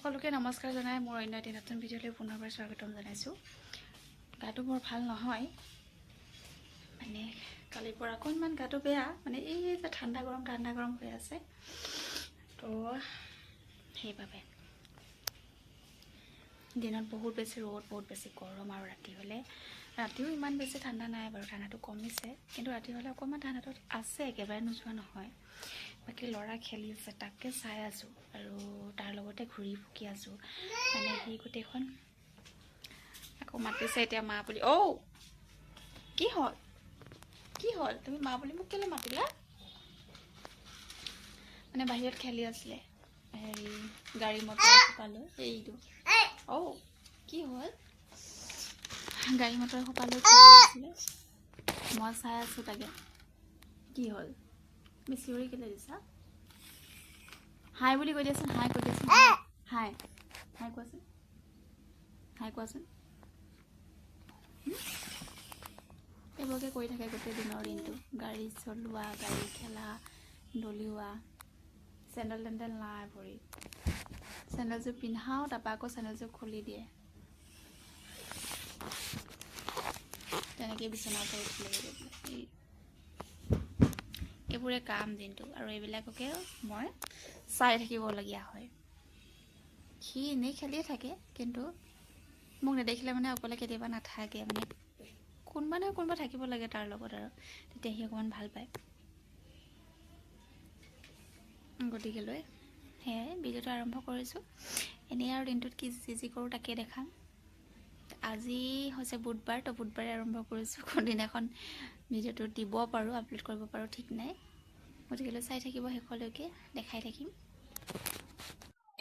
সকলোকে নমস্কাৰ জনাই মোৰ অন্য এটি নতুন ভিডিঅ'লৈ পুনৰবাৰ স্বাগতম জনাইছোঁ। গাটো বৰ ভাল নহয়, মানে কালিৰ পৰা অকণমান গাটো বেয়া, মানে এই যে ঠাণ্ডা গৰম হৈ আছে, তো সেইবাবে দিনত বহুত বেছি ৰ'দ, বহুত বেছি গৰম, আৰু ৰাতি হ'লে ৰাতিও ইমান বেছি ঠাণ্ডা নাই বাৰু, ঠাণ্ডাটো কমিছে, কিন্তু ৰাতি হ'লে অকণমান ঠাণ্ডাটো আছে, একেবাৰে নোযোৱা নহয়। বাকী ল'ৰা খেলি আছে, তাকে চাই আছোঁ, আৰু তাৰ লগতে ঘূৰি ফুকি আছোঁ, মানে সি গোটেইখন আকৌ মাতিছে এতিয়া মা বুলি। কি হ'ল তুমি মা বুলি মোক কেলৈ মাতিলা? মানে বাহিৰত খেলি আছিলে, হেৰি গাড়ী মটৰ সোপালৈ, এইটো কি হ'ল? গাড়ী মটৰ সোপালৈ খেলি আছিলে, মই চাই আছোঁ তাকে। কি হ'ল? তুমি চিঞৰি কেলৈ দিছা? হাই বুলি কৈ দিয়াচোন, হাই কৈ দিয়াচোন, হাই কোৱাচোন। এইবোৰকে কৰি থাকে গোটেই দিনৰ দিনটো, গাড়ী চলোৱা, গাড়ী খেলা, দলিওৱা, চেণ্ডেল নাই ভৰি, চেণ্ডেলযোৰ পিন্ধাওঁ, তাৰপৰা আকৌ চেণ্ডেলযোৰ খুলি দিয়ে, তেনেকৈ বিচনাৰ পৰা উঠিলে। এইবোৰে কাম দিনটো, আৰু এইবিলাককে মই চাই থাকিবলগীয়া হয়। সি এনেই খেলিয়ে থাকে, কিন্তু মোক নেদেখিলে মানে অকলে কেতিয়াবা নাথাকে, মানে কোনোবা নহয় কোনোবা থাকিব লাগে তাৰ লগত, আৰু তেতিয়া সি অকণমান ভাল পায়। গতিকেলৈ সেয়াই ভিডিঅ'টো আৰম্ভ কৰিছোঁ। এনেই আৰু দিনটোত যি কৰোঁ তাকে দেখাম। আজি হৈছে বুধবাৰ, তো বুধবাৰে আৰম্ভ কৰিছোঁ। কোনদিনাখন ভিডিঅ'টো দিব পাৰোঁ, আপলোড কৰিব পাৰোঁ ঠিক নাই, গতিকেলৈ চাই থাকিব শেষলৈকে, দেখাই থাকিম।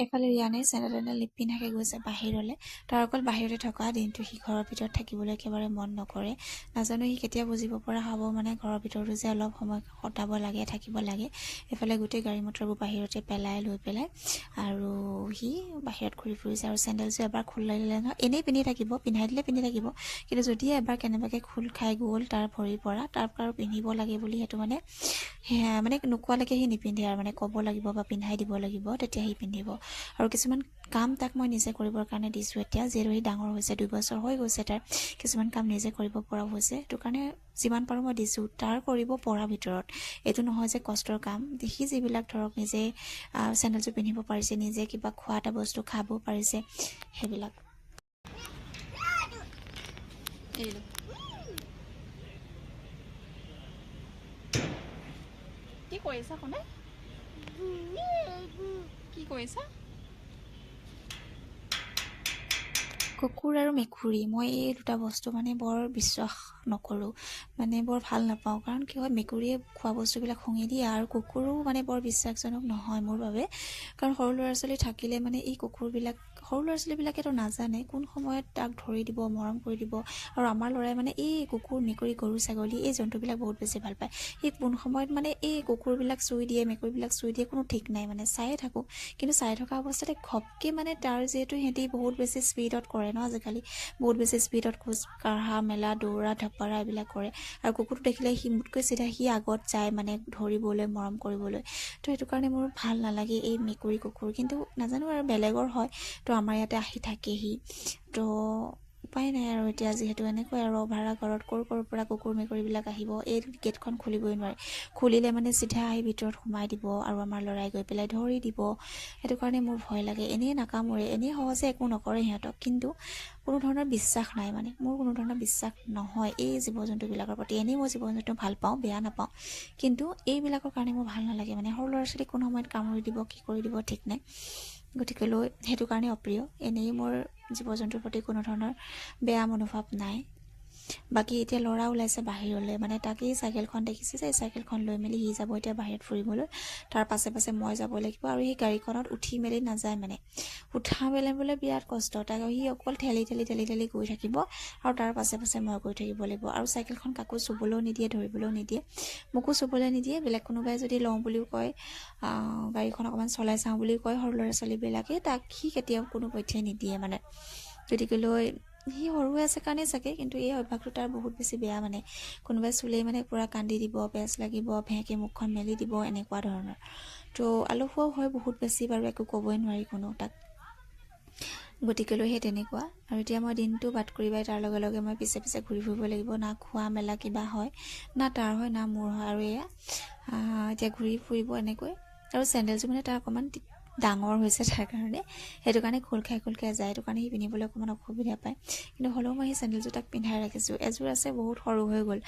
এফালে ৰিয়ানে চেণ্ডেল নিপিন্ধাকৈ গৈছে বাহিৰলৈ, তাৰ অকল বাহিৰতে থকা, দিনটো সি ঘৰৰ ভিতৰত থাকিবলৈ একেবাৰে মন নকৰে। নাজানো সি কেতিয়া বুজিব পৰা হ'ব, মানে ঘৰৰ ভিতৰতো যে অলপ সময় কটাব লাগে, থাকিব লাগে। এফালে গোটেই গাড়ী মটৰবোৰ বাহিৰতে লৈ পেলাই আৰু সি বাহিৰত ঘূৰি ফুৰিছে, আৰু চেণ্ডেলযোৰ এবাৰ খোল লাগিলে নহয়, এনেই পিন্ধি থাকিব, পিন্ধাই দিলে পিন্ধি থাকিব, কিন্তু যদি এবাৰ কেনেবাকৈ খোল খাই গ'ল তাৰ ভৰিৰ পৰা, তাৰ আৰু পিন্ধিব লাগে বুলি সেইটো মানে নোকোৱালৈকে সি নিপিন্ধে, আৰু মানে ক'ব লাগিব বা পিন্ধাই দিব লাগিব, তেতিয়া সি পিন্ধিব। আৰু কিছুমান কাম তাক মই নিজে কৰিবৰ কাৰণে দিছোঁ এতিয়া, যিহেতু সি ডাঙৰ হৈছে, 2 বছৰ হৈ গৈছে, তাৰ কিছুমান কাম নিজে কৰিব পৰা হৈছে, সেইটো কাৰণে যিমান পাৰোঁ মই দিছোঁ তাৰ কৰিব পৰাৰ ভিতৰত। এইটো নহয় যে কষ্টৰ কাম, সি যিবিলাক ধৰক নিজে চেণ্ডেলযোৰ পিন্ধিব পাৰিছে, নিজে কিবা খোৱা এটা বস্তু খাব পাৰিছে, সেইবিলাক। কি কৰিছা কোনে? কি কৰিছা? কুকুৰ আৰু মেকুৰী, মই এই দুটা বস্তু মানে বৰ বিশ্বাস নকৰোঁ, মানে বৰ ভাল নাপাওঁ। কাৰণ কি হয়, মেকুৰীয়ে খোৱা বস্তুবিলাক শুঙি দিয়ে, আৰু কুকুৰো মানে বৰ বিশ্বাসজনক নহয় মোৰ বাবে। কাৰণ সৰু ল'ৰা ছোৱালী থাকিলে মানে এই কুকুৰবিলাক, সৰু ল'ৰা ছোৱালীবিলাকেতো নাজানে কোন সময়ত তাক ধৰি দিব, মৰম কৰি দিব, আৰু আমাৰ ল'ৰাই মানে এই কুকুৰ, মেকুৰী, গৰু, ছাগলী এই জন্তুবিলাক বহুত বেছি ভাল পায়। সেই কোন সময়ত মানে এই কুকুৰবিলাক চুই দিয়ে, মেকুৰীবিলাক চুই দিয়ে, কোনো ঠিক নাই, মানে চায়ে থাকোঁ। কিন্তু চাই থকা অৱস্থাতে ঘপকৈ মানে তাৰ যিহেতু সিহঁতি বহুত বেছি স্পীডত কৰে ন, আজিকালি বহুত বেছি স্পীডত খোজ কাঢ়া মেলা, দৌৰা ধপৰা এইবিলাক কৰে, আৰু কুকুৰটো দেখিলে সি মোতকৈ চিধা সি আগত যায়, মানে ধৰিবলৈ, মৰম কৰিবলৈ। তো সেইটো কাৰণে মোৰ ভাল নালাগে এই মেকুৰী, কুকুৰ। কিন্তু নাজানো আৰু বেলেগৰ হয়, তো আমাৰ ইয়াতে আহি থাকেহি, তো উপায় নাই আৰু এতিয়া, যিহেতু এনেকৈ আৰু ভাড়া ঘৰত ক'ৰ পৰা কুকুৰ মেকুৰীবিলাক আহিব, এই গেটখন খুলিবই নোৱাৰে, খুলিলে মানে চিধা আহি ভিতৰত সোমাই দিব, আৰু আমাৰ ল'ৰাই গৈ পেলাই ধৰি দিব। সেইটো কাৰণে মোৰ ভয় লাগে। এনেই নাকামোৰে, এনেই সহজে একো নকৰে সিহঁতক, কিন্তু কোনো ধৰণৰ বিশ্বাস নাই, মানে মোৰ কোনো ধৰণৰ বিশ্বাস নহয় এই জীৱ জন্তুবিলাকৰ প্ৰতি। এনেই মই জীৱ জন্তু ভাল পাওঁ, বেয়া নাপাওঁ, কিন্তু এইবিলাকৰ কাৰণে মোৰ ভাল নালাগে। মানে সৰু ল'ৰা ছোৱালী কোন সময়ত কামুৰি দিব, কি কৰি দিব ঠিক নাই, গতিকেলৈ সেইটো কাৰণে অপ্ৰিয়। এনেই মোৰ জীৱ জন্তুৰ প্ৰতি কোনো ধৰণৰ বেয়া মনোভাৱ নাই। বাকী এতিয়া ল'ৰা ওলাইছে বাহিৰলৈ, মানে তাকেই চাইকেলখন দেখিছে যে, এই চাইকেলখন লৈ মেলি সি যাব এতিয়া বাহিৰত ফুৰিবলৈ, তাৰ পাছে পাছে মই যাব লাগিব। আৰু সেই গাড়ীখনত উঠি মেলি নাযায়, মানে উঠা মেলিবলৈ বিৰাট কষ্ট, তাক সি অকল ঠেলি গৈ থাকিব, আৰু তাৰ পাছে পাছে মই গৈ থাকিব লাগিব। আৰু চাইকেলখন কাকো চুবলৈও নিদিয়ে, ধৰিবলৈও নিদিয়ে, মোকো চুবলৈ নিদিয়ে। বেলেগ কোনোবাই যদি লওঁ বুলিও কয়, গাড়ীখন অকণমান চলাই চাওঁ বুলিও কয় সৰু ল'ৰা ছোৱালীবিলাকে, তাক সি কেতিয়াও কোনো পধ্যেই নিদিয়ে। মানে গতিকেলৈ সি সৰু হৈ আছে কাৰণেই চাগে, কিন্তু এই অভ্যাসটো তাৰ বহুত বেছি বেয়া। মানে কোনোবাই চুলেই মানে পূৰা কান্দি দিব, পেচ লাগিব, ভেঁকে মুখখন মেলি দিব, এনেকুৱা ধৰণৰ। তো আলসুৱাও হয় বহুত বেছি বাৰু, একো ক'বই নোৱাৰি কোনো তাক। গতিকেলৈ সেই তেনেকুৱা। আৰু এতিয়া মই দিনটো বাট কৰিবাই তাৰ লগে লগে মই পিছে পিছে ঘূৰি ফুৰিব লাগিব, না খোৱা মেলা কিবা হয়, না তাৰ হয় না মোৰ হয়। আৰু এয়া এতিয়া ঘূৰি ফুৰিব এনেকৈ। আৰু চেণ্ডেলযোৰ মানে তাৰ অকণমান ডাঙৰ হৈছে, তাৰ কাৰণে সেইটো কাৰণে খোল খাই যায়, সেইটো কাৰণে সি পিন্ধিবলৈ অকণমান অসুবিধা পায়। কিন্তু হ'লেও মই সেই চেণ্ডেলযোৰ তাক পিন্ধাই ৰাখিছোঁ। এযোৰ আছে বহুত সৰু হৈ গ'ল,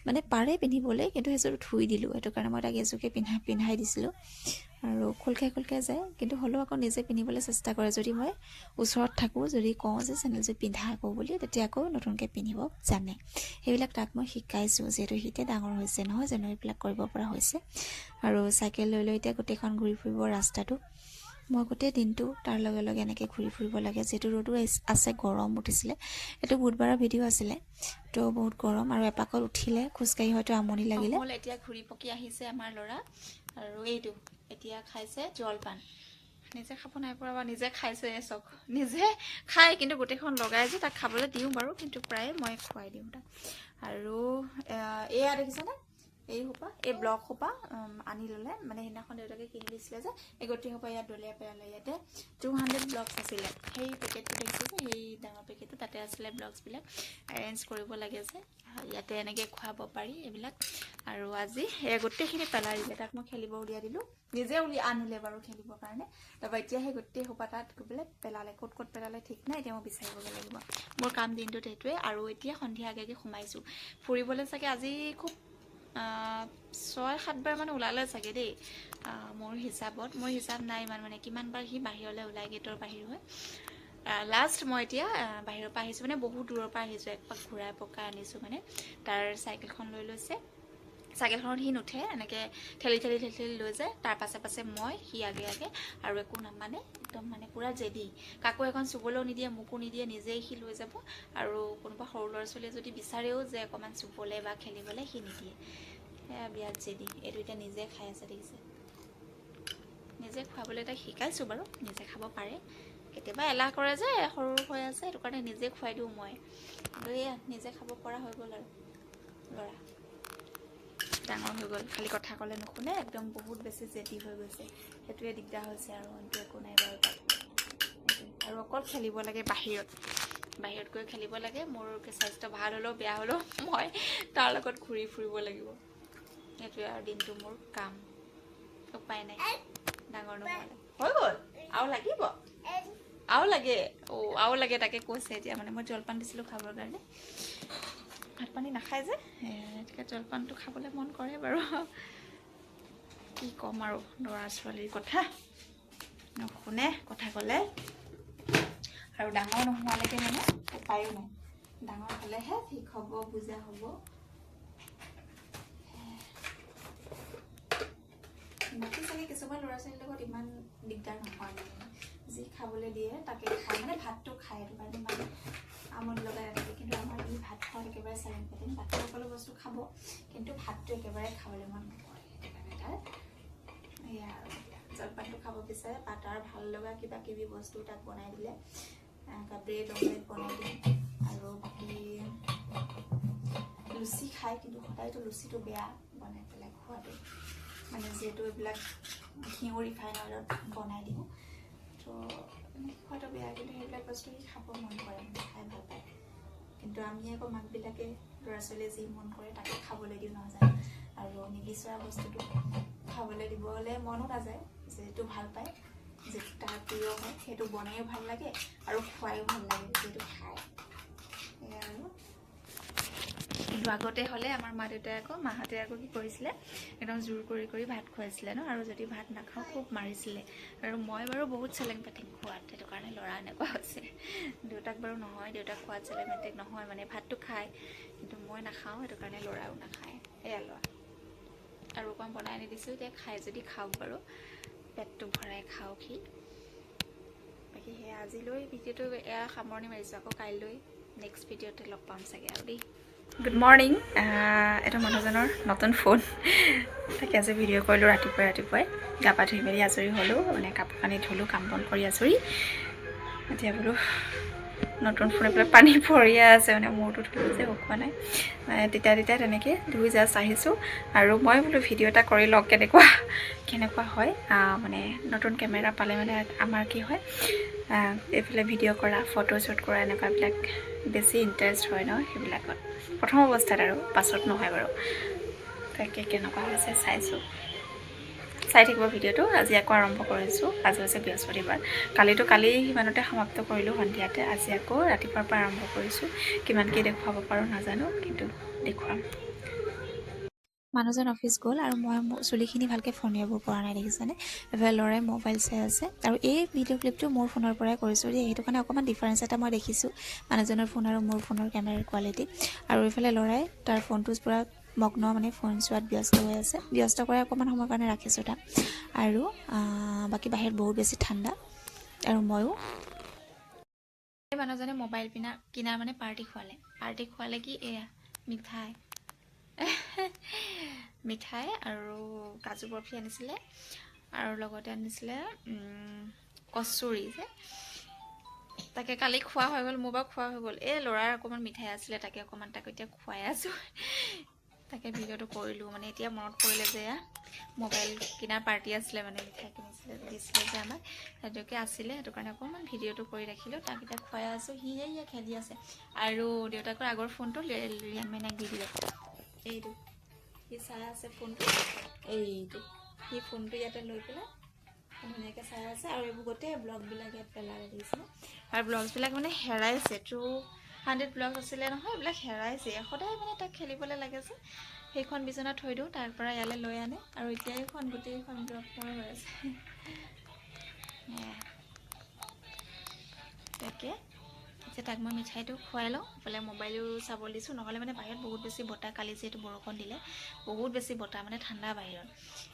মানে পাৰে পিন্ধিবলৈ, কিন্তু সেইযোৰ ধুই দিলোঁ, সেইটো কাৰণে মই তাক এযোৰকে পিন্ধাই দিছিলোঁ। আৰু খোল খাই যায়, কিন্তু হ'লেও আকৌ নিজে পিন্ধিবলৈ চেষ্টা কৰে। যদি মই ওচৰত থাকোঁ, যদি কওঁ যে চেণ্ডেলযোৰ পিন্ধা আকৌ বুলি, তেতিয়া আকৌ নতুনকৈ পিন্ধিব জানে। সেইবিলাক তাক মই শিকাইছোঁ, যিহেতু সিতে ডাঙৰ হৈছে নহয় জানো, এইবিলাক কৰিব পৰা হৈছে। আৰু চাইকেল লৈ এতিয়া গোটেইখন ঘূৰি ফুৰিব ৰাস্তাটো। মই গোটেই দিনটো তাৰ লগে লগে এনেকৈ ঘূৰি ফুৰিব লাগে, যিহেতু ৰ'দো আছে, গৰম উঠিছিলে। এইটো বুধবাৰৰ ভিডিঅ' আছিলে, তো বহুত গৰম। আৰু এপাকত উঠিলে খোজকাঢ়ি হয়তো আমনি লাগিলে। এতিয়া ঘূৰি পকি আহিছে আমাৰ ল'ৰা, আৰু এইটো এতিয়া খাইছে জলপান। নিজে খাব নাই পৰা বা নিজে খাইছে, চক নিজে খায়, কিন্তু গোটেইখন লগাই যে তাক খাবলৈ দিওঁ বাৰু, কিন্তু প্ৰায়ে মই খুৱাই দিওঁ তাক। আৰু এয়া দেখিছেনে, এই সোপা, এই ব্লক সোপা আনি ল'লে, মানে সেইদিনাখন দেউতাকে কিনি দিছিলে যে, এই গোটেই সোপা ইয়াত দলিয়াই পেলালে। ইয়াতে 200 ব্লকছ আছিলে, সেই পেকেটটো দেখিছে যে, সেই ডাঙৰ পেকেটটো, তাতে আছিলে ব্লকছবিলাক। এৰেঞ্জ কৰিব লাগে যে, ইয়াতে এনেকৈ খুৱাব পাৰি এইবিলাক। আৰু আজি এই গোটেইখিনি পেলাই দিলে, তাক মই খেলিব উলিয়াই দিলোঁ, নিজে আনিলে বাৰু খেলিবৰ কাৰণে। তাৰপৰা এতিয়া সেই গোটেই সোপা তাত গৈ পেলাই পেলালে, ক'ত পেলালে ঠিক নাই, এতিয়া মই বিচাৰিবগৈ লাগিব। মোৰ কাম দিনটোত সেইটোৱে। আৰু এতিয়া সন্ধিয়া আগে সোমাইছোঁ ফুৰিবলৈ, চাগে আজি খুব 6-7 বাৰ মানে ওলালে চাগে দেই, মোৰ হিচাপত। মোৰ হিচাপ নাই ইমান, মানে কিমান বাৰ সি বাহিৰলৈ ওলাই, গেটৰ বাহিৰ হৈ। লাষ্ট মই এতিয়া বাহিৰৰ পৰা আহিছোঁ, মানে বহুত দূৰৰ পৰা আহিছোঁ, একপাক ঘূৰাই পকাই আনিছোঁ। মানে তাৰ চাইকেলখন লৈ লৈছে, চাইকেলখনত সি নুঠে, এনেকৈ ঠেলি লৈ যায়, তাৰ পাছে পাছে মই, সি আগে আৰু একো নামানে, একদম মানে পূৰা জেদি। কাকো এখন চুবলৈও নিদিয়ে, মোকো নিদিয়ে, নিজেই সি লৈ যাব। আৰু কোনোবা সৰু ল'ৰা ছোৱালীয়ে যদি বিচাৰেও যে অকণমান চুবলৈ বা খেলিবলৈ, সি নিদিয়ে। সেয়া বিৰাট জেদি। এইটো এতিয়া নিজে খাই আছে, দেখিছে। নিজে খুৱাবলৈ তাক শিকাইছোঁ বাৰু, নিজে খাব পাৰে। কেতিয়াবা এলাহ কৰে যে, সৰু হৈ আছে, সেইটো কাৰণে নিজে খুৱাই দিওঁ মই। কিন্তু এয়া নিজে খাব পৰা হৈ গ'ল আৰু ল'ৰা। ডাঙৰ হৈ গ'ল, খালি কথা ক'লে নুশুনে, একদম বহুত বেছি জেদি হৈ গৈছে। সেইটোৱে দিগদাৰ হৈছে, আৰু অইনটো একো নাই বাৰু। আৰু অকল খেলিব লাগে বাহিৰত গৈ খেলিব লাগে। মোৰ স্বাস্থ্য ভাল হ'লেও বেয়া হ'লেও মই তাৰ লগত ঘূৰি ফুৰিব লাগিব। সেইটোৱে আৰু দিনটো মোৰ কাম, উপায় নাই। ডাঙৰ নোহোৱালে হৈ গ'ল, আৰু লাগিব, আৰু লাগে, আৰু লাগে, তাকে কৈছে এতিয়া। মানে মই জলপান দিছিলোঁ খাবৰ কাৰণে, ভাত পানী নাখায় যে, গতিকে জলপানটো খাবলৈ মন কৰে বাৰু। কি ক'ম আৰু ল'ৰা ছোৱালীৰ কথা, নুশুনে কথা ক'লে। আৰু ডাঙৰ নোহোৱালৈকে মানে উপায়ো নাই, ডাঙৰ হ'লেহে ঠিক হ'ব, বুজা হ'ব। বাকী চাগে কিছুমান ল'ৰা ছোৱালীৰ লগত ইমান দিগদাৰ নহয়, মানে যি খাবলৈ দিয়ে তাকে খায়, মানে ভাতটো খায়, সেইটো কাৰণে ইমান আমনি লগাই নাথাকে। কিন্তু আমাৰ ই ভাত খোৱাত একেবাৰে চেলেং পেটেং, বাকী সকলো বস্তু খাব, কিন্তু ভাতটো একেবাৰে খাবলৈ মন নকৰে। সেইটো কাৰণে তাৰ এয়া আৰু জলপানটো খাব বিচাৰে। বাটাৰ ভাল লগা কিবা কিবি বস্তু তাক বনাই দিলে, ব্ৰেড অমলেট বনাই দিওঁ। আৰু বাকী লুচি খায়, কিন্তু সদায়তো লুচিটো বেয়া বনাই পেলাই খোৱাটো, মানে যিহেতু এইবিলাক ঘিউ ৰিফাইন অইলত বনাই দিওঁ, তো খোৱাটো বেয়া। কিন্তু সেইবিলাক বস্তু সি খাব মন কৰে, খাই ভাল পায়। কিন্তু আমি আকৌ মাকবিলাকে ল'ৰা ছোৱালীয়ে যি মন কৰে তাকে খাবলৈ দিওঁ, নাযায়। আৰু নিবিচৰা বস্তুটো খাবলৈ দিবলৈ মনো নাযায়, যিহেতু ভাল পায়, যিটো তাৰ প্ৰিয় হয়, সেইটো বনায়ো ভাল লাগে আৰু খুৱায়ো ভাল লাগে, যিহেতু খায়। সেয়া আৰু। কিন্তু আগতে হ'লে আমাৰ মাহঁতে আকৌ কি কৰিছিলে, একদম জোৰ কৰি ভাত খুৱাইছিলে ন, আৰু যদি ভাত নাখাওঁ খুব মাৰিছিলে। আৰু মই বাৰু বহুত চেলেং পেটেং খোৱাত, সেইটো কাৰণে ল'ৰা এনেকুৱা হৈছে। দেউতাক বাৰু নহয়, দেউতাক খোৱাত চেলেং পেটেং নহয়, মানে ভাতটো খায়, কিন্তু মই নাখাওঁ, সেইটো কাৰণে ল'ৰাও নাখায়। এয়া ল'ৰা। আৰু অকণ বনাই আনি দিছোঁ, এতিয়া খাই যদি খাওক বাৰু, পেটটো ভৰাই খাওক সি। বাকী সেয়া আজিলৈ ভিডিঅ'টো এয়া সামৰণি মাৰিছোঁ। আকৌ কাইলৈ নেক্সট ভিডিঅ'তে লগ পাম চাগে আৰু দেই। Good morning. এইটো মানুহজনৰ নতুন ফোন, তাকে আজি ভিডিঅ' কৰিলোঁ ৰাতিপুৱাই গা পা ধুই মেলি আজৰি হ'লোঁ, মানে কাপোৰ কানি ধুলোঁ, কাম বন কৰি আজৰি। এতিয়া বোলো নতুন ফোন এইফালে পানী পৰিয়ে আছে মানে মূৰটো ধুই যে শুকোৱা নাই তেতিয়া তেনেকৈ ধুই জাষ্ট আহিছোঁ আৰু মই বোলো ভিডিঅ' এটা কৰি লওঁ কেনেকুৱা হয় মানে নতুন কেমেৰা পালে মানে আমাৰ কি হয় এইফালে ভিডিঅ' কৰা ফটো শ্বুট কৰা এনেকুৱাবিলাক বেছি ইণ্টাৰেষ্ট হয় ন সেইবিলাকত প্ৰথম অৱস্থাত আৰু পাছত নহয় বাৰু তাকে কেনেকুৱা হৈছে চাইছোঁ চাই থাকিব ভিডিঅ'টো আজি আকৌ আৰম্ভ কৰিছোঁ আজি হৈছে বৃহস্পতিবাৰ কালি সিমানতে সমাপ্ত কৰিলোঁ সন্ধিয়াতে আজি আকৌ ৰাতিপুৱাৰ পৰা আৰম্ভ কৰিছোঁ কিমান কি দেখুৱাব পাৰোঁ নাজানো কিন্তু দেখুৱাম মানুহজন অফিচ গ'ল আৰু মই চুলিখিনি ভালকৈ ফণিয়াব পৰা নাই দেখিছেনে এফালে ল'ৰাই মোবাইল চাই আছে আৰু এই ভিডিঅ' ক্লিপটো মোৰ ফোনৰ পৰাই কৰিছোঁ দেই সেইটো কাৰণে অকণমান ডিফাৰেঞ্চ এটা মই দেখিছোঁ মানুহজনৰ ফোন আৰু মোৰ ফোনৰ কেমেৰাৰ কোৱালিটি আৰু এইফালে ল'ৰাই তাৰ ফোনটো পূৰা মগ্ন মানে ফোন চোৱাত ব্যস্ত হৈ আছে ব্যস্ত কৰাই অকণমান সময়ৰ কাৰণে ৰাখিছোঁ তাক আৰু বাকী বাহিৰত বহুত বেছি ঠাণ্ডা আৰু ময়ো এই মানুহজনে মোবাইল কিনাৰ মানে পাৰ্টি খোৱালে কি এয়া মিঠাই আৰু কাজু বৰফি আনিছিলে আৰু লগতে আনিছিলে কচুৰি যে তাকে কালি খোৱা হৈ গ'ল মোৰ বাৰু খোৱা হৈ গ'ল এই ল'ৰাৰ অকণমান মিঠাই আছিলে তাকে অকণমান তাক এতিয়া খুৱাই আছোঁ তাকে ভিডিঅ'টো কৰিলোঁ মানে এতিয়া মনত পৰিলে যে মোবাইল কিনাৰ পাৰ্টি আছিলে মানে মিঠাই দিছিলে যে আমাক সেইটোকে আছিলে সেইটো কাৰণে অকণমান ভিডিঅ'টো কৰি ৰাখিলোঁ তাক এতিয়া খুৱাই আছোঁ সিয়ে খেলি আছে আৰু দেউতাকৰ আগৰ ফোনটো ৰিয়ান মাইনাক দি দিলে এইটো সি চাই আছে ফোনটো এইটো সি ফোনটো ইয়াতে লৈ পেলাই ধুনীয়াকৈ চাই আছে আৰু এইবোৰ গোটেই ব্লগবিলাক ইয়াত পেলাই দিছে আৰু ব্লগছবিলাক মানে হেৰাইছে 200 ব্লগ আছিলে নহয় এইবিলাক হেৰাইছে সদায় মানে তাক খেলিবলৈ লাগে যে সেইখন বিচনাত থৈ দিওঁ তাৰ পৰা ইয়ালৈ লৈ আনে আৰু এতিয়া এইখন গোটেইখন ব্লগ মোৰ হৈ আছে তাকে এতিয়া তাক মই মিঠাইটো খুৱাই লওঁ এইফালে মোবাইলো চাব দিছোঁ নহ'লে মানে বাহিৰত বহুত বেছি বতাহ কালি যিহেতু বৰষুণ দিলে বহুত বেছি বতাহ মানে ঠাণ্ডা বাহিৰত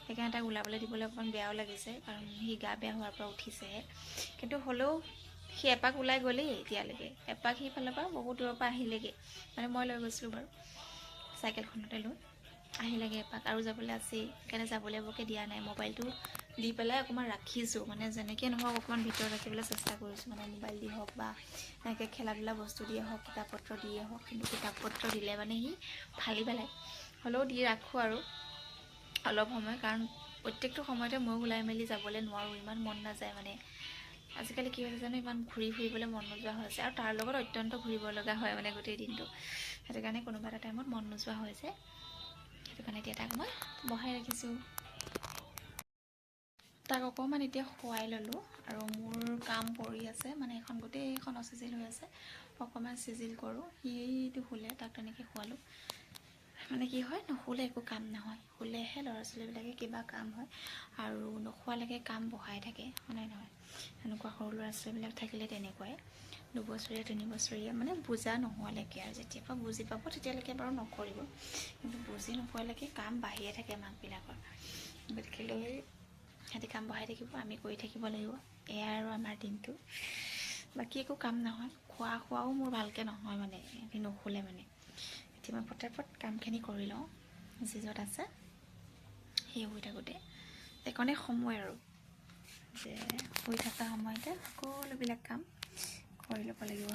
সেইকাৰণে তাক ওলাবলৈ দিবলৈ অকণমান বেয়াও লাগিছে কাৰণ সি গা বেয়া হোৱাৰ পৰা উঠিছেহে কিন্তু হ'লেও সি এপাক ওলাই গ'লেই এতিয়ালৈকে এপাক সিফালৰ পৰা বহুত দূৰৰ পৰা আহিলেগৈ মানে মই লৈ গৈছিলোঁ বাৰু চাইকেলখনতে লৈ আহিলেগৈ এপাক আৰু যাবলৈ আছেই সেইকাৰণে যাবলৈ বৰকৈ দিয়া নাই মোবাইলটো দি পেলাই অকণমান ৰাখিছোঁ মানে যেনেকৈ নহওক অকণমান ভিতৰত ৰাখিবলৈ চেষ্টা কৰিছোঁ মানে মোবাইল দি হওক বা এনেকৈ খেলা ধূলা বস্তু দিয়ে হওক কিতাপ পত্ৰ দিয়ে হওক কিন্তু কিতাপ পত্ৰ দিলে মানে সি ফালি পেলাই হ'লেও দি ৰাখোঁ আৰু অলপ সময় কাৰণ প্ৰত্যেকটো সময়তে মই ওলাই মেলি যাবলৈ নোৱাৰোঁ ইমান মন নাযায় মানে আজিকালি কি হৈছে জানো ইমান ঘূৰি ফুৰিবলৈ মন নোযোৱা হৈছে আৰু তাৰ লগত অত্যন্ত ঘূৰিব লগা হয় মানে গোটেই দিনটো সেইটো কাৰণে কোনোবা এটা টাইমত মন নোযোৱা হৈছে সেইটো কাৰণে এতিয়া তাক মই বহাই ৰাখিছোঁ তাক অকণমান এতিয়া শুৱাই ল'লোঁ আৰু মোৰ কাম পৰি আছে মানে এখন গোটেইখন চিজিল হৈ আছে অকণমান চিজিল কৰোঁ সিটো শুলে তাক তেনেকৈ শুৱালোঁ মানে কি হয় নুশুলে একো কাম নহয় শুলেহে ল'ৰা ছোৱালীবিলাকে কিবা কাম হয় আৰু নোখোৱালৈকে কাম বঢ়াই থাকে হয় নহয় এনেকুৱা সৰু ল'ৰা ছোৱালীবিলাক থাকিলে তেনেকুৱাই 2 বছৰীয়া 3 বছৰীয়া মানে বুজা নোহোৱালৈকে আৰু যেতিয়াৰ বুজি পাব তেতিয়ালৈকে বাৰু নকৰিব কিন্তু বুজি নোপোৱালৈকে কাম বাঢ়িয়ে থাকে মাকবিলাকৰ গতিকে লৈ সিহঁতি কাম বঢ়াই থাকিব আমি কৰি থাকিব লাগিব এয়া আৰু আমাৰ দিনটো বাকী একো কাম নহয় খোৱাও মোৰ ভালকৈ নহয় মানে সিহঁতি নুশুলে মানে এতিয়া মই পটাপট কামখিনি কৰি লওঁ যি য'ত আছে সেই শুই থাকোঁতে এইকণেই সময় আৰু যে শুই থকা সময়তে সকলোবিলাক কাম কৰি ল'ব লাগিব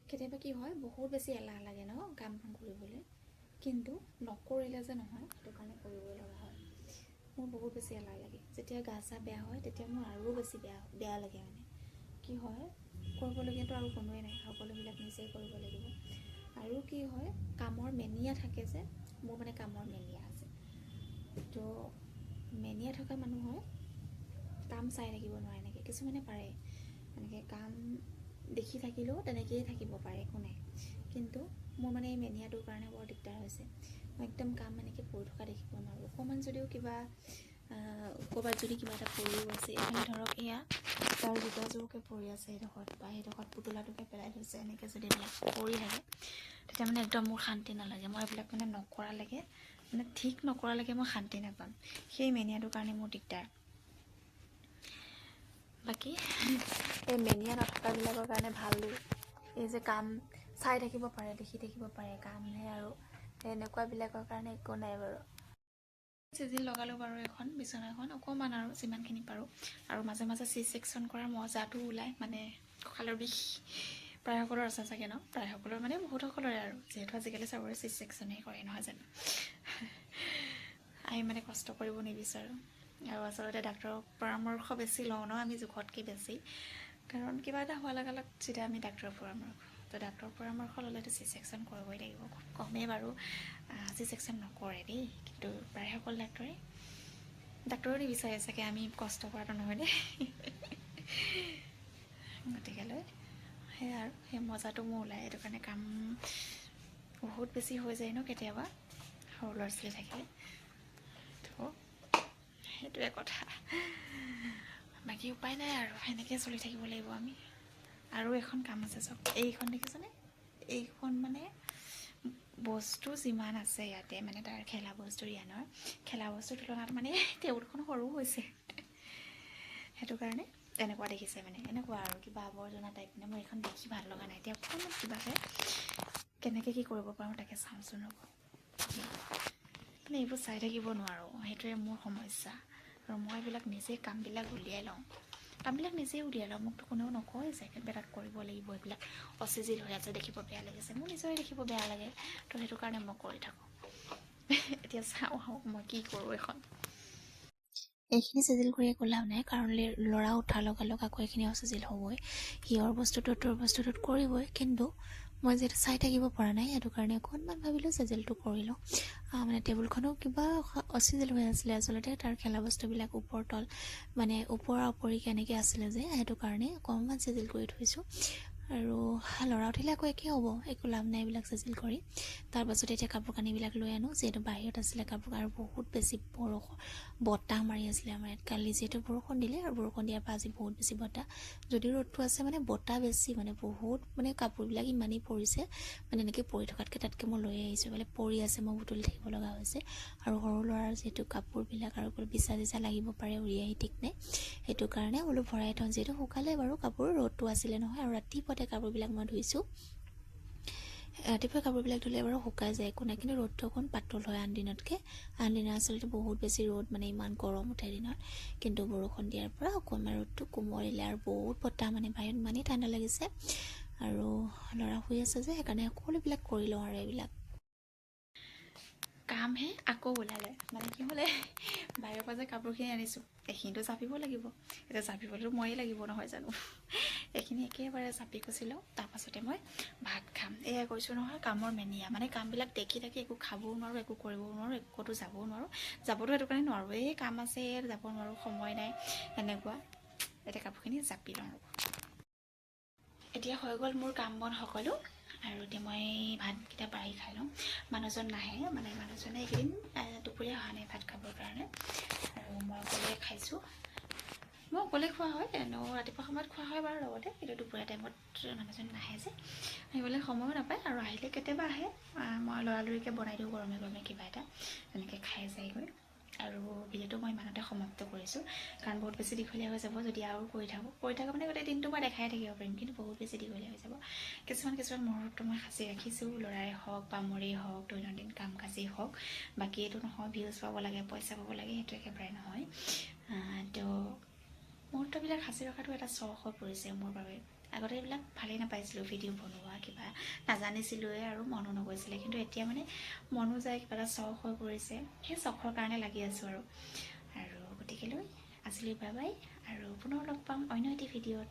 কেতিয়াবা কি হয় বহুত বেছি এলাহ লাগে ন কাম কৰিবলৈ কিন্তু নকৰিলে যে নহয় সেইটো কাৰণে কৰিবই লগা হয় মোৰ বহুত বেছি এলাহ লাগে যেতিয়া গা চা বেয়া হয় তেতিয়া মোৰ আৰু বেছি বেয়া লাগে মানে কি হয় কৰিবলগীয়াতো আৰু কোনোৱেই নাই সকলোবিলাক নিজেই কৰিব লাগিব আৰু কি হয় কামৰ মেনিয়া থাকে যে মোৰ মানে কামৰ মেনিয়া আছে তো মেনিয়া থকা মানুহৰ কাম চাই থাকিব নোৱাৰে এনেকৈ কিছুমানে পাৰে এনেকৈ কাম দেখি থাকিলেও তেনেকৈয়ে থাকিব পাৰে একো নাই কিন্তু মোৰ মানে এই মেনিয়াটোৰ কাৰণে বৰ দিগদাৰ হৈছে মই একদম কাম এনেকৈ পৰি থকা দেখিব নোৱাৰোঁ অকণমান যদিও কিবা ক'ৰবাত যদি কিবা এটা পৰি গৈছে এইখিনি ধৰক এয়া তাৰ জোতাযোৰকে পৰি আছে সেইডোখৰত বা সেইডোখৰত পুতলাটোকে পেলাই থৈছে এনেকৈ যদি এইবিলাক পৰি থাকে তেতিয়া মানে একদম মোৰ শান্তি নালাগে মই এইবিলাক মানে নকৰালৈকে মানে ঠিক নকৰালৈকে মই শান্তি নাপাম সেই মেনিয়াটোৰ কাৰণে মোৰ দিগদাৰ বাকী এই মেনিয়া নথকাবিলাকৰ কাৰণে ভালো এই যে কাম চাই থাকিব পাৰে দেখি থাকিব পাৰে কামহে আৰু এনেকুৱাবিলাকৰ কাৰণে একো নাই বাৰু চিজিল লগালোঁ বাৰু এখন বিচনাখন অকণমান আৰু যিমানখিনি পাৰোঁ আৰু মাজে মাজে চি ছেকশ্যন কৰাৰ মজাটো ওলায় মানে কঁকালৰ বিষ প্ৰায় সকলৰ আছে চাগে ন প্ৰায় সকলৰ মানে বহুত সকলৰে আৰু যিহেতু আজিকালি চবৰে চি ছেকশ্যনেই কৰে নহয় জানো আমি মানে কষ্ট কৰিব নিবিচাৰোঁ আৰু আচলতে ডাক্তৰৰ পৰামৰ্শ বেছি লওঁ ন আমি জোখতকৈ বেছি কাৰণ কিবা এটা হোৱাৰ লগে লগে যেতিয়া আমি ডাক্তৰৰ পৰামৰ্শ তো ডাক্তৰৰ পৰামৰ্শ ল'লেতো চি ছেকশ্যন কৰিবই লাগিব খুব কমেই বাৰু চি ছেকশ্যন নকৰে দেই কিন্তু প্ৰায় সকলো ডাক্তৰেও নিবিচাৰে চাগে আমি কষ্ট কৰাটো নহয় দেই গতিকেলৈ সেয়া আৰু সেই মজাটো মোৰ ওলায় সেইটো কাৰণে কাম বহুত বেছি হৈ যায় ন কেতিয়াবা সৰু ল'ৰা ছোৱালী থাকিলে তো সেইটোৱে কথা বাকী উপায় নাই আৰু সেনেকৈ চলি থাকিব লাগিব আমি আৰু এখন কাম আছে চব এইখন দেখিছেনে এইখন মানে বস্তু যিমান আছে ইয়াতে মানে তাৰ খেলা বস্তু ৰিয়ানৰ খেলা বস্তুৰ তুলনাত মানে টেবুলখন সৰু হৈছে সেইটো কাৰণে তেনেকুৱা দেখিছে মানে এনেকুৱা আৰু কিবা আৱৰ্জনা টাইপ মানে মোৰ এইখন দেখি ভাল লগা নাই এতিয়া অকণমান কিবাকৈ কেনেকৈ কি কৰিব পাৰোঁ তাকে চাওঁচোন ৰ'ব মানে এইবোৰ চাই থাকিব নোৱাৰোঁ সেইটোৱে মোৰ সমস্যা আৰু মই এইবিলাক নিজেই কামবিলাক উলিয়াই লওঁ মোকতো কোনেও নকয় যে একেবাৰে তাত কৰিব লাগিব এইবিলাক অচিজিল হৈ আছে দেখিব বেয়া লাগিছে মোৰ নিজৰে দেখিব বেয়া লাগে তো সেইটো কাৰণে মই কৰি থাকোঁ এতিয়া চাওঁ মই কি কৰোঁ এখন এইখিনি চিজিল কৰি একো লাভ নাই কাৰণ ল'ৰা উঠাৰ লগালগ আকৌ এইখিনি অচিজিল হ'বই সিহঁৰ বস্তুটোত তোৰ বস্তুটোত কৰিবই কিন্তু মই যিহেতু চাই থাকিব পৰা নাই সেইটো কাৰণে অকণমান ভাবিলোঁ চিজিলটো কৰি লওঁ মানে টেবুলখনো কিবা অচিজিল হৈ আছিলে আচলতে তাৰ খেলা বস্তুবিলাক ওপৰ তল মানে ওপৰা ওপৰি কেনেকৈ আছিলে যে সেইটো কাৰণে অকণমান চিজিল কৰি থৈছোঁ আৰু ল'ৰা উঠিলে আকৌ একেই হ'ব একো লাভ নাই এইবিলাক চিজিল কৰি তাৰপাছত এতিয়া কাপোৰ কানিবিলাক লৈ আনো যিহেতু বাহিৰত আছিলে কাপোৰ আৰু বহুত বেছি বতাহ মাৰি আছিলে আমাৰ ইয়াত কালি যিহেতু বৰষুণ দিলে আৰু বৰষুণ দিয়াৰ পৰা আজি বহুত বেছি বতাহ যদি ৰ'দটো আছে মানে বতাহ বেছি মানে বহুত মানে কাপোৰবিলাক ইমানেই পৰিছে মানে এনেকৈ পৰি থকাতকৈ তাতকৈ মই লৈ আহিছোঁ মানে পৰি আছে মই বুটলি থাকিব লগা হৈছে আৰু সৰু ল'ৰাৰ যিহেতু কাপোৰবিলাক আৰু বিচা চিচা লাগিব পাৰে উৰি আহি ঠিক নাই সেইটো কাৰণে বোলো ভৰাই থওঁ যিহেতু শুকালে বাৰু কাপোৰ ৰ'দটো আছিলে নহয় আৰু ৰাতিপুৱাতে কাপোৰবিলাক মই ধুইছোঁ ৰাতিপুৱা কাপোৰবিলাক ধুলে বাৰু শুকাই যায় একো নাই কিন্তু ৰ'দটো অকণ পাতল হয় আন দিনত আচলতে বহুত বেছি ৰ'দ মানে ইমান গৰম উঠে দিনত কিন্তু বৰষুণ দিয়াৰ পৰা অকণমান ৰ'দটো কোমলিলে আৰু বহুত বতাহ মানে বাহিৰত ইমানেই ঠাণ্ডা লাগিছে আৰু ল'ৰা শুই আছে যে সেইকাৰণে সকলোবিলাক কৰি লওঁ আৰু এইবিলাক কামহে আকৌ ওলালে মানে কি হ'লে বাহিৰৰ পৰা যে কাপোৰখিনি আনিছোঁ এইখিনিতো জাপিব লাগিব এতিয়া জাপিবলৈতো ময়েই লাগিব নহয় জানো এইখিনি একেবাৰে জাপি কুচি লওঁ তাৰপাছতে মই ভাত খাম এয়া কৈছোঁ নহয় কামৰ মেনিয়া মানে কামবিলাক দেখি থাকি একো খাবও নোৱাৰোঁ একো কৰিবও নোৱাৰোঁ ক'তো যাবও নোৱাৰোঁ যাবতো সেইটো কাৰণে নোৱাৰোঁ এই কাম আছে যাব নোৱাৰোঁ সময় নাই এনেকুৱা এতিয়া কাপোৰখিনি জাপি লওঁ এতিয়া হৈ গ'ল মোৰ কাম বন সকলো আৰু এতিয়া মই ভাতকেইটা বাঢ়ি খাই লওঁ মানুহজন নাহে মানে মানুহজনে এইকেইদিন দুপৰীয়া অহা নাই ভাত খাবৰ কাৰণে আৰু মই অকলে খাইছোঁ মই অকলে খোৱা হয় এনেও ৰাতিপুৱা সময়ত খোৱা হয় বাৰু লগতে কিন্তু দুপৰীয়া টাইমত মানুহজন নাহে যে আহিবলৈ সময়ো নাপায় আৰু আহিলে কেতিয়াবা আহে মই লৰালৰিকৈ বনাই দিওঁ গৰমে গৰমে কিবা এটা তেনেকৈ খাই যায়গৈ আৰু ভিডিঅ'টো মই ইমানতে সমাপ্ত কৰিছোঁ কাৰণ বহুত বেছি দীঘলীয়া হৈ যাব যদি আৰু কৰি থাকোঁ মানে গোটেই দিনটো মই দেখাই থাকিব পাৰিম কিন্তু বহুত বেছি দীঘলীয়া হৈ যাব কিছুমান মুহূৰ্তটো মই সাঁচি ৰাখিছোঁ ল'ৰাই হওক বা মোৰেই হওক দৈনন্দিন কাম কাজেই হওক বাকী এইটো নহয় ভিউজ পাব লাগে পইচা পাব লাগে সেইটো একেবাৰে নহয় তো মুহূৰ্তবিলাক সাঁচি ৰখাটো এটা চখ হৈ পৰিছে মোৰ বাবে আগতে এইবিলাক ভালেই নাপাইছিলোঁ ভিডিঅ' বনোৱা কিবা নাজানিছিলোঁৱে আৰু মনো নগৈছিলে কিন্তু এতিয়া মানে মনো যায় কিবা এটা চখ হৈ পৰিছে সেই চখৰ কাৰণে লাগি আছোঁ আৰু গতিকেলৈ আজিলৈ বাই বাই আৰু পুনৰ লগ পাম অন্য এটি ভিডিঅ'ত